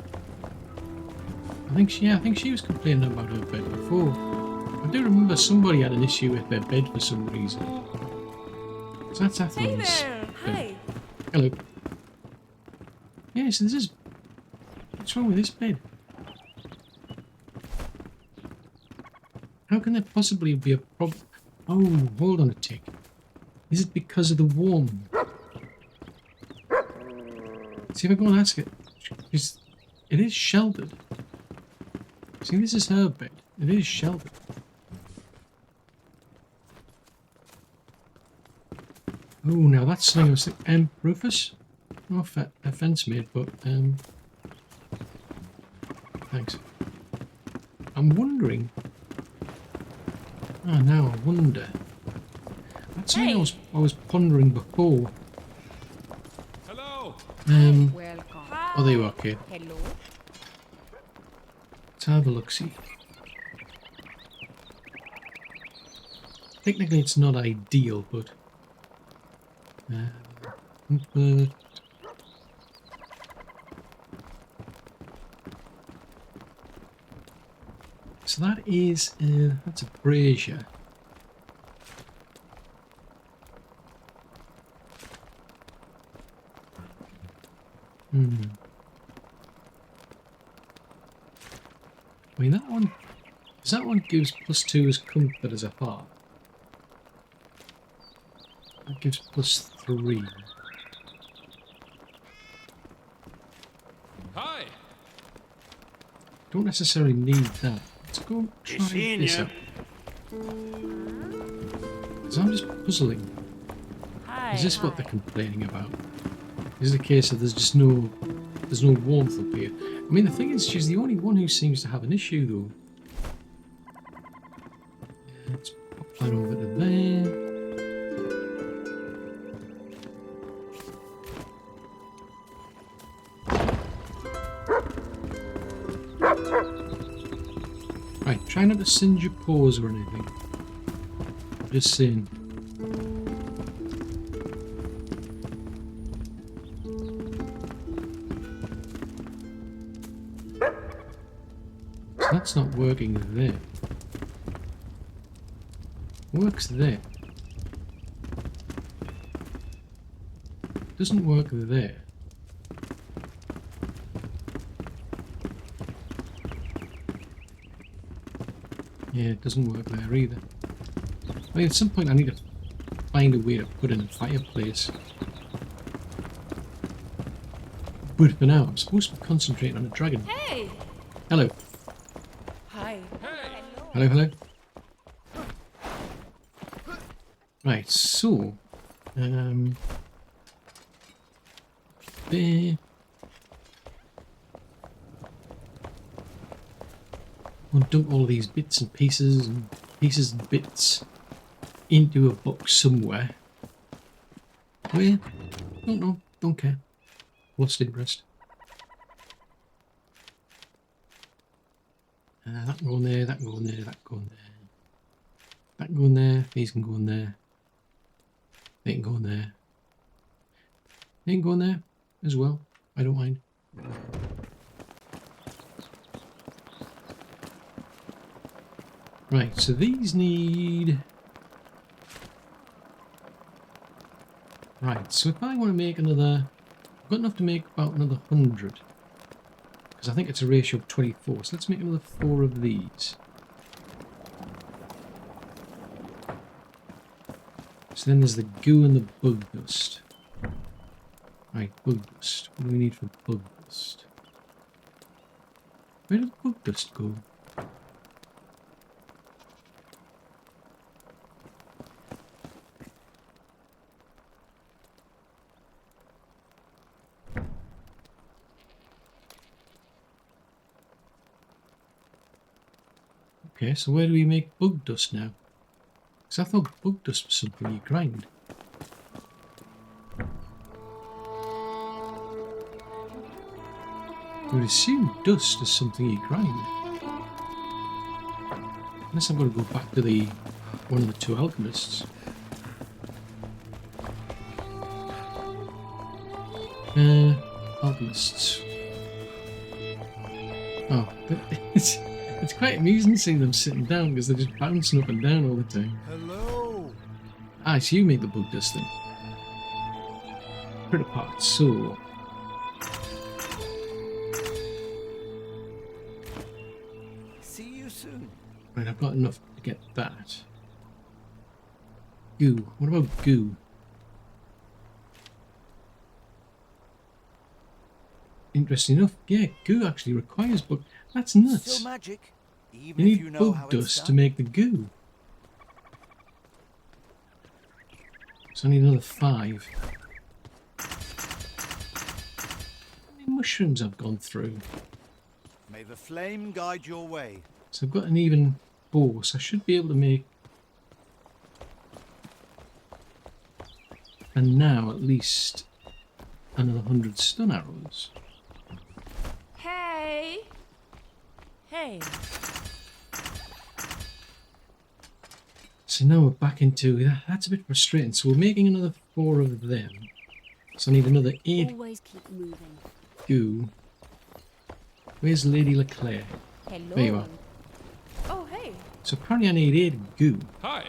Speaker 1: I think she was complaining about her bed before. I do remember somebody had an issue with their bed for some reason. So that's
Speaker 3: Hey
Speaker 1: Athlon's
Speaker 3: there!
Speaker 1: bed.
Speaker 3: Hi!
Speaker 1: Hello. Yeah, so this is... What's wrong with this bed? How can there possibly be a problem? Oh, hold on a tick. Is it because of the warm? See if I go and ask it. It is sheltered. See, this is her bed. It is sheltered. Oh, now that's something I was thinking. Rufus? No offense made, but thanks. I'm wondering. Oh, now I wonder. That's something I was pondering before.
Speaker 4: Hello.
Speaker 3: Welcome.
Speaker 1: Oh, there you are, okay.
Speaker 3: Hello?
Speaker 1: Let's have a look-see. Technically, it's not ideal, but... so that is... that's a brazier. I mean, that one... Does that one gives +2 as comfort as a heart? That gives +3.
Speaker 4: Hi.
Speaker 1: Don't necessarily need that. Let's go and try
Speaker 2: seeing
Speaker 1: this
Speaker 2: you.
Speaker 1: out. Because I'm just puzzling.
Speaker 3: Hi.
Speaker 1: Is this what they're complaining about? Is it a case of there's no warmth up here? I mean, the thing is, she's the only one who seems to have an issue, though. Let's pop that over to there. Right, try not to singe your paws or anything. Just saying. So that's not working there. Works there. Doesn't work there. Yeah, it doesn't work there either. I mean, at some point I need to find a way to put in a fireplace. But for now, I'm supposed to be concentrating on a dragon.
Speaker 3: Hey!
Speaker 1: Hello.
Speaker 3: Hi.
Speaker 1: Hello, hello. Right, so... there... I'll dump all of these bits and pieces and bits into a box somewhere. Where? Don't know. Don't care. Lost interest. That can go in there, that can go in there, that can go in there. That can go in there, these can go in there. They can go in there. They can go in there as well. I don't mind. Right, so these need... Right, so if I want to make another... I've got enough to make about another 100. Because I think it's a ratio of 24. So let's make another 4 of these. So then there's the goo and the bug dust. Right, bug dust. What do we need for bug dust? Where did bug dust go? Okay, so where do we make bug dust now? Because I thought bug dust was something you grind. I would assume dust is something you grind. Unless I'm going to go back to the one of the 2 alchemists. Alchemists. Oh, but it's quite amusing seeing them sitting down because they're just bouncing up and down all the time.
Speaker 2: Hello.
Speaker 1: Ah, so you make the bug dust then. Put it apart. So,
Speaker 2: See you soon.
Speaker 1: right, I've got enough to get that. Goo. What about goo? Interesting enough, yeah, goo actually requires bug. That's nuts.
Speaker 2: Still magic, even
Speaker 1: You need
Speaker 2: if you know how
Speaker 1: bug
Speaker 2: it's
Speaker 1: dust to
Speaker 2: done.
Speaker 1: make the goo. So I need another 5. How many mushrooms I've gone through?
Speaker 2: May the flame guide your way.
Speaker 1: So I've got an even 4, so I should be able to make... And now at least another 100 stun arrows.
Speaker 3: Hey. Hey.
Speaker 1: So now we're back into... That's a bit frustrating. So we're making another 4 of them. So I need another 8
Speaker 3: Always keep moving.
Speaker 1: goo. Where's Lady Leclerc?
Speaker 3: Hello.
Speaker 1: There you are.
Speaker 3: Oh, hey.
Speaker 1: So apparently I need 8 goo,
Speaker 4: Hi.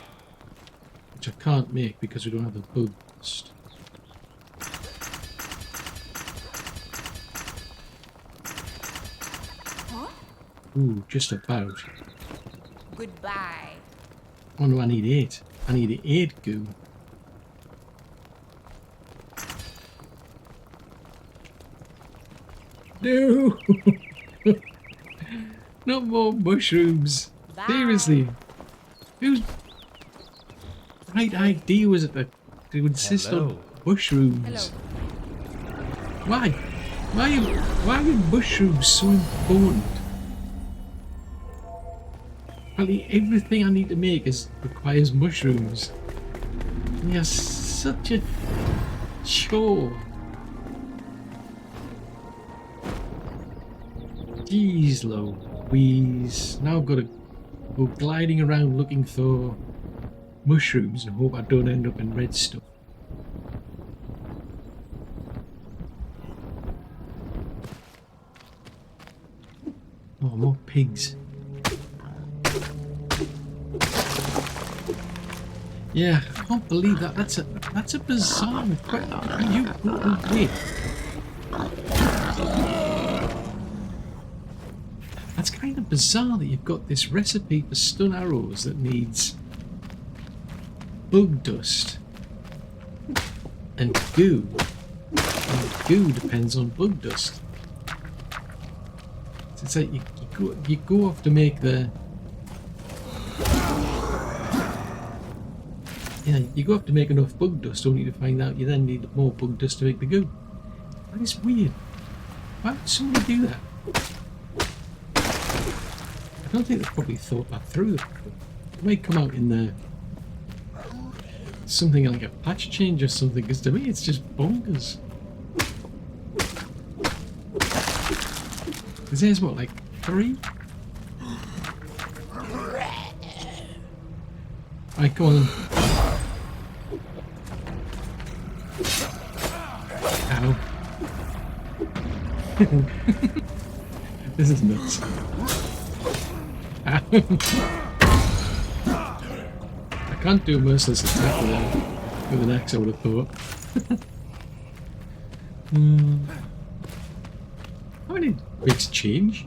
Speaker 1: which I can't make because we don't have the bug dust.
Speaker 3: Huh?
Speaker 1: Ooh, just about.
Speaker 3: Goodbye.
Speaker 1: Oh no, I need 8. I need 8 goo. No! Not more mushrooms.
Speaker 3: Bye.
Speaker 1: Seriously. Whose right idea was it to insist on
Speaker 2: Hello.
Speaker 1: mushrooms?
Speaker 3: Hello.
Speaker 1: Why? Why are mushrooms so important? Probably everything I need to make requires mushrooms. And they're such a chore. Jeez Louise. Now I've got to go gliding around looking for mushrooms and hope I don't end up in red stuff. Oh, more pigs. Yeah, I can't believe that. That's a bizarre request. Wait. That's kind of bizarre that you've got this recipe for stun arrows that needs bug dust and goo. And goo depends on bug dust. So it's like you go off to make the... Yeah, you go off to make enough bug dust only to find out you then need more bug dust to make the goo. That is weird. Why would somebody do that? I don't think they've probably thought that through. It might come out in the something like a patch change or something, because to me it's just bonkers. Because there's what, like 3? Right, come on then. Ow. This is nuts. Ow. I can't do a merciless attack with an axe, I would have thought. How many bits change?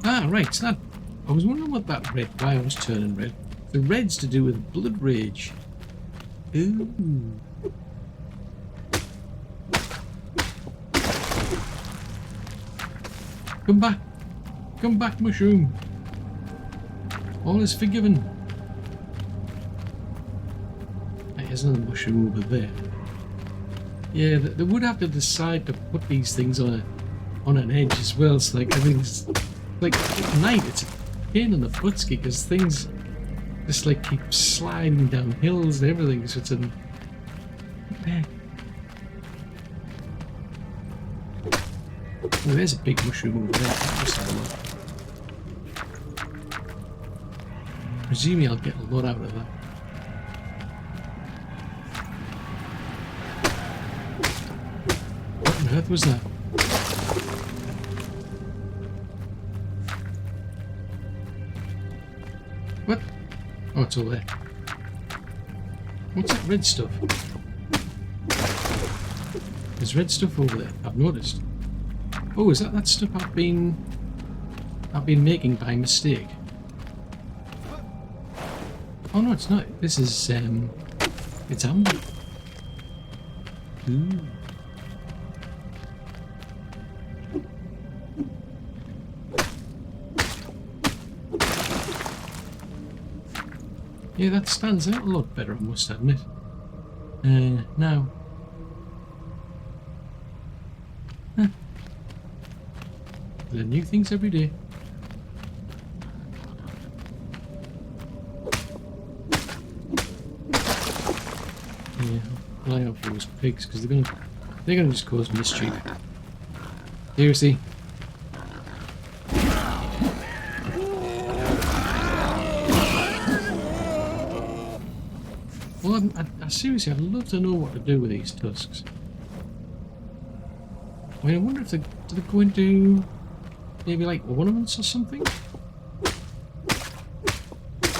Speaker 1: Ah, right, so that... I was wondering what that red... why I was turning red. The red's to do with blood rage. Ooh. Come back. Come back, mushroom. All is forgiven. There's another mushroom over there. Yeah, they would have to decide to put these things on an edge as well. So like everything's like at night. It's a pain in the buttski because things just like keep sliding down hills and everything. So it's an oh, there's a big mushroom over there. Let's have a look. Presumably I'll get a lot out of that. What on earth was that? it's over there. What's that red stuff? There's red stuff over there, I've noticed. Oh, is that stuff I've been making by mistake? Oh no, it's not. This is it's amber. Ooh. Yeah, that stands out a lot better, I must admit. Now. Huh. Learn new things every day. Yeah, I'll eye out for those pigs because they're gonna just cause mischief. Seriously. Well, I seriously, I'd love to know what to do with these tusks. I mean, I wonder if do they go into maybe like ornaments or something? I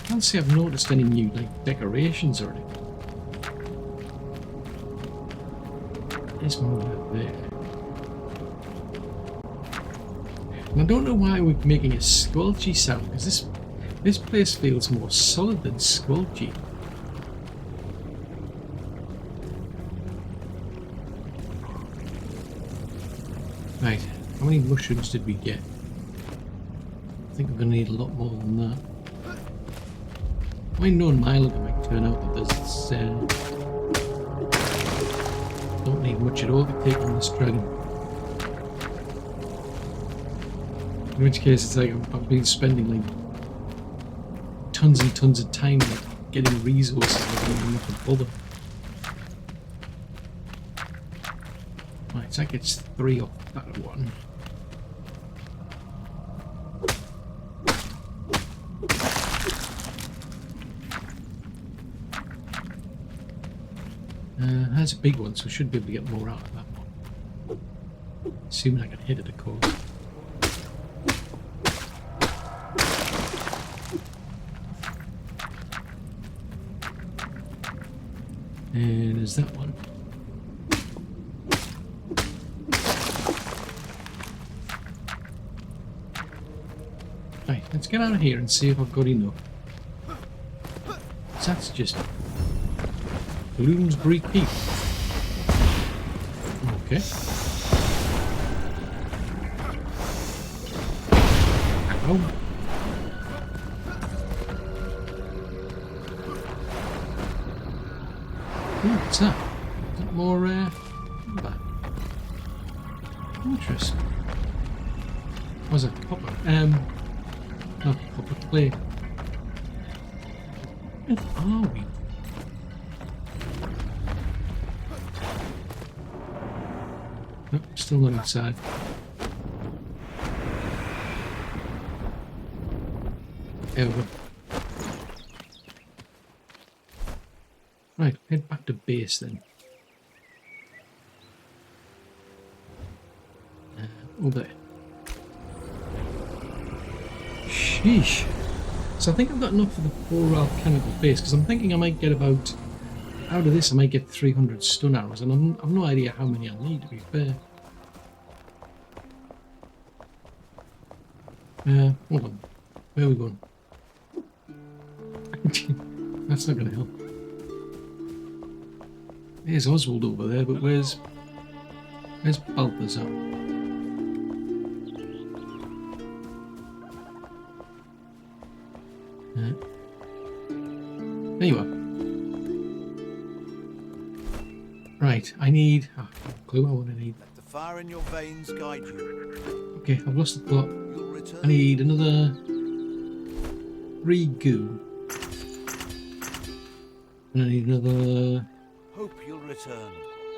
Speaker 1: can't say I've noticed any new like decorations or anything. There's more out there. And I don't know why we're making a squelchy sound, because this place feels more solid than squelchy. Right, how many mushrooms did we get? I think we're going to need a lot more than that. I mean, knowing my luck, it might turn out that there's don't need much at all to take on this dragon. In which case, it's like I've been spending like tons and tons of time like, getting resources that don't even have to bother. Right, so that gets 3 off that one. That's a big one, so I should be able to get more out of that one. Assuming I can hit it, of course. And there's that one. Right, let's get out of here and see if I've got enough. So that's just Bloomsbury Keep. Okay. Ow. Ooh, what's that? Is that more that? Interesting. Was it copper? Not copper clay. Where are we? Nope, still not inside. There we go. Right, head back to base then. Over there. Sheesh. So I think I've got enough for the 4 alchemical base, because I'm thinking I might get about, out of this I might get 300 stun arrows, and I've no idea how many I need, to be fair. Hold on. Where are we going? That's not going to help. There's Oswald over there, but where's Balthazar? There you are. Right, I need... Oh, no clue what I need.
Speaker 2: Let the fire in your veins guide you.
Speaker 1: Okay, I've lost the plot.
Speaker 2: You'll return.
Speaker 1: I need another 3 goo. And I need another
Speaker 2: Hope you'll return.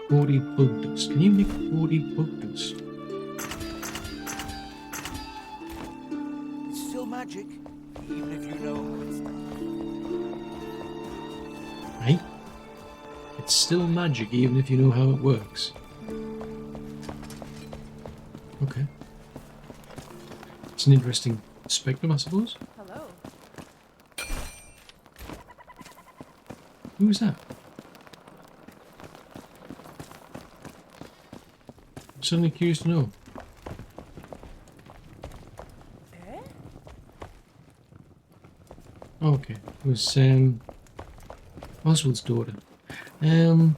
Speaker 1: 40 bug dust. Can you make 40 bug dust?
Speaker 2: It's still magic, even if you know how it's done.
Speaker 1: Right? It's still magic even if you know how it works. Okay. It's an interesting perspective, I suppose.
Speaker 3: Hello.
Speaker 1: Who's that? I'm suddenly curious to know.
Speaker 3: Eh?
Speaker 1: Okay, it was Oswald's daughter. Right,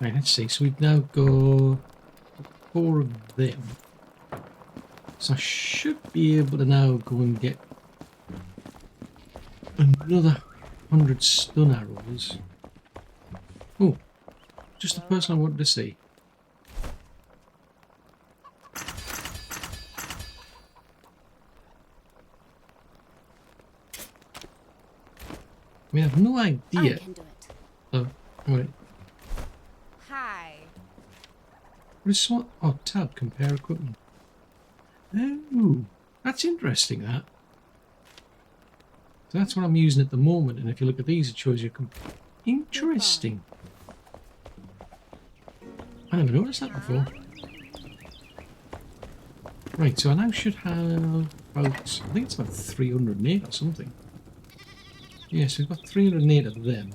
Speaker 1: let's see. So we've now got 4 of them. So I should be able to now go and get another 100 stun arrows. Oh, just the person I wanted to see. I mean, I have no
Speaker 3: I
Speaker 1: idea.
Speaker 3: can do it.
Speaker 1: Oh, alright.
Speaker 3: Hi.
Speaker 1: What is so? Oh, tab, compare equipment. Oh, that's interesting, that. So that's what I'm using at the moment, and if you look at these, it shows you... Interesting. I never noticed that before. Right, so I now should have about... I think it's about 308 or something. Yes, we've got 308 of them.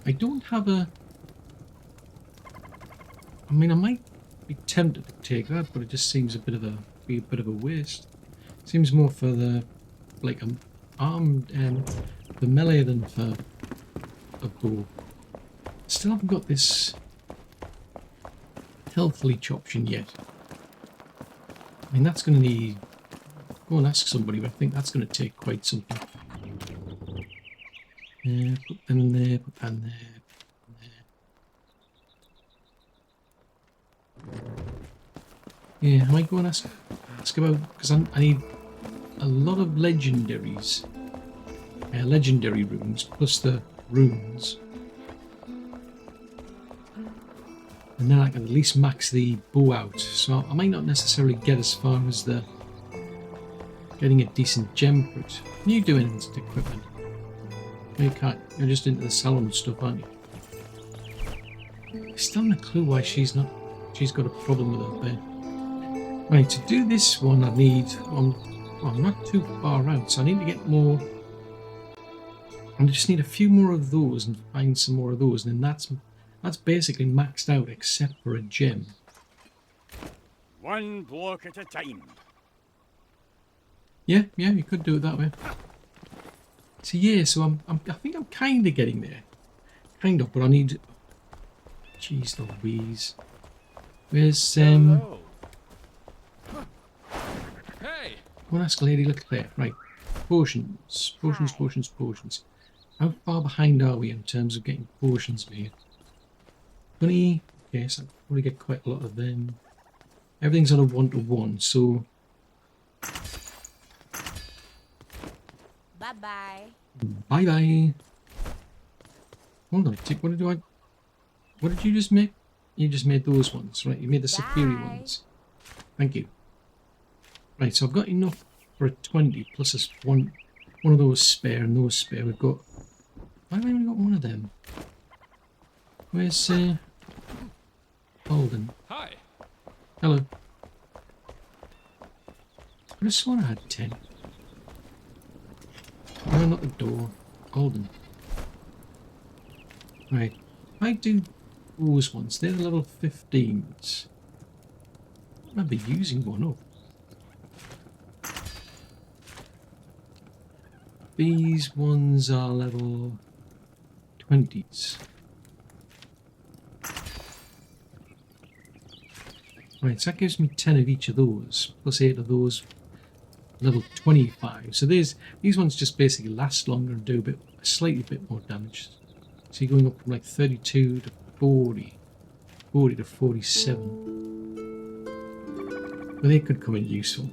Speaker 1: I don't have a... I mean, I might be tempted to take that, but it just seems be a bit of a waste. Seems more for the like armed the melee than for a bow. Still haven't got this health leech option yet. I mean, that's going to need... Go and ask somebody, but I think that's going to take quite something. Put them in there, put that in there. Yeah, I might go and ask about, because I need a lot of legendaries, legendary runes plus the runes, and then I can at least max the bow out. So I might not necessarily get as far as the getting a decent gem for it. What are you doing in equipment? No, you can't. You're just into the salon stuff, aren't you? I still haven't a clue why she's got a problem with her bed. Right, to do this one I need... well, I'm not too far out, so I need to get more... I just need a few more of those and find some more of those, and then that's basically maxed out except for a gem.
Speaker 5: One block at a time.
Speaker 1: Yeah, you could do it that way. So yeah, so I think I'm kind of getting there. Kind of, but I need... Jeez Louise. Where's,
Speaker 5: Hello.
Speaker 4: Hey!
Speaker 1: Go and ask Lady Leclerc. Right. Potions. Potions. How far behind are we in terms of getting potions made? 20. Okay, so I can probably get quite a lot of them. Everything's on a 1-to-1, so...
Speaker 3: Bye-bye.
Speaker 1: Bye-bye. Hold on, Tick, what did you just make? You just made those ones, right? You made the superior
Speaker 3: Bye.
Speaker 1: ones. Thank you. Right, so I've got enough for a 20, plus this one of those spare and those spare. We've got... Why have I only got one of them? Where's, Holden?
Speaker 4: Hi!
Speaker 1: Hello. I could have sworn I had 10. No, not the door. Holden. Right. If I do those ones, they're the level 15s. I remember using one up. These ones are level 20s. Right, so that gives me 10 of each of those, plus 8 of those, level 25. So these ones just basically last longer and do a slightly bit more damage. So you're going up from like 32 to 40, 40 to 47. But they could come in useful.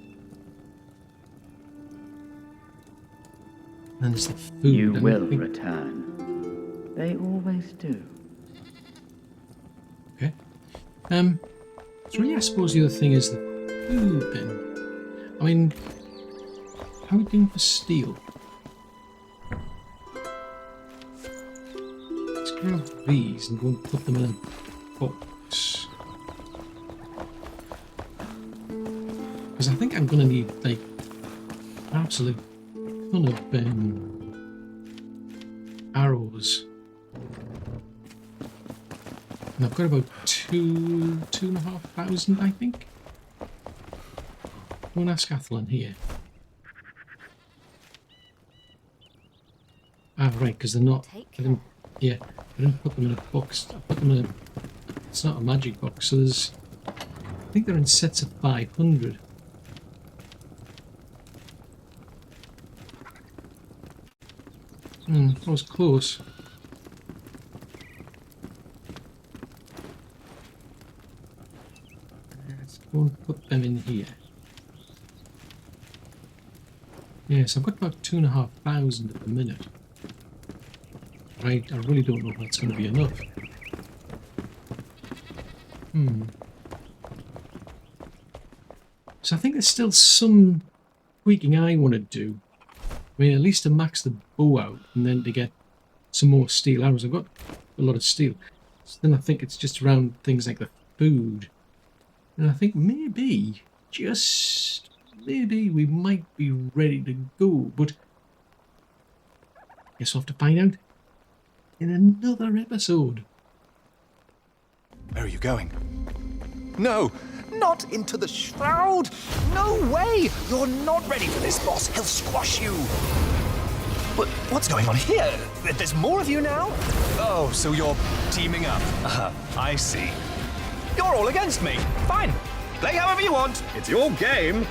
Speaker 1: And there's the food.
Speaker 6: You
Speaker 1: I
Speaker 6: will
Speaker 1: think-
Speaker 6: return. They always do.
Speaker 1: Okay. So really, I suppose the other thing is the food then. I mean, how are we doing for steel? Let's grab these and go and put them in a box. Because I think I'm going to need, like, an absolute ton of arrows. And I've got about 2,500, I think. Go and ask Athlon here. Ah, right, because they're not.
Speaker 3: Take
Speaker 1: I didn't, yeah, I didn't put them in a box. I put them in a. It's not a magic box, so there's. I think they're in sets of 500. That was close. Let's go and put them in here. Yes, I've got about 2,500 at the minute. Right, I really don't know if that's going to be enough. So I think there's still some tweaking I want to do. I mean, at least to max the bow out and then to get some more steel arrows. I've got a lot of steel. So then I think it's just around things like the food. And I think maybe, just maybe, we might be ready to go. But I guess we'll have to find out in another episode.
Speaker 5: Where are you going? No! Not into the Shroud! No way! You're not ready for this, boss. He'll squash you. But what's going on here? There's more of you now? Oh, so you're teaming up. I see. You're all against me. Fine. Play however you want. It's your game.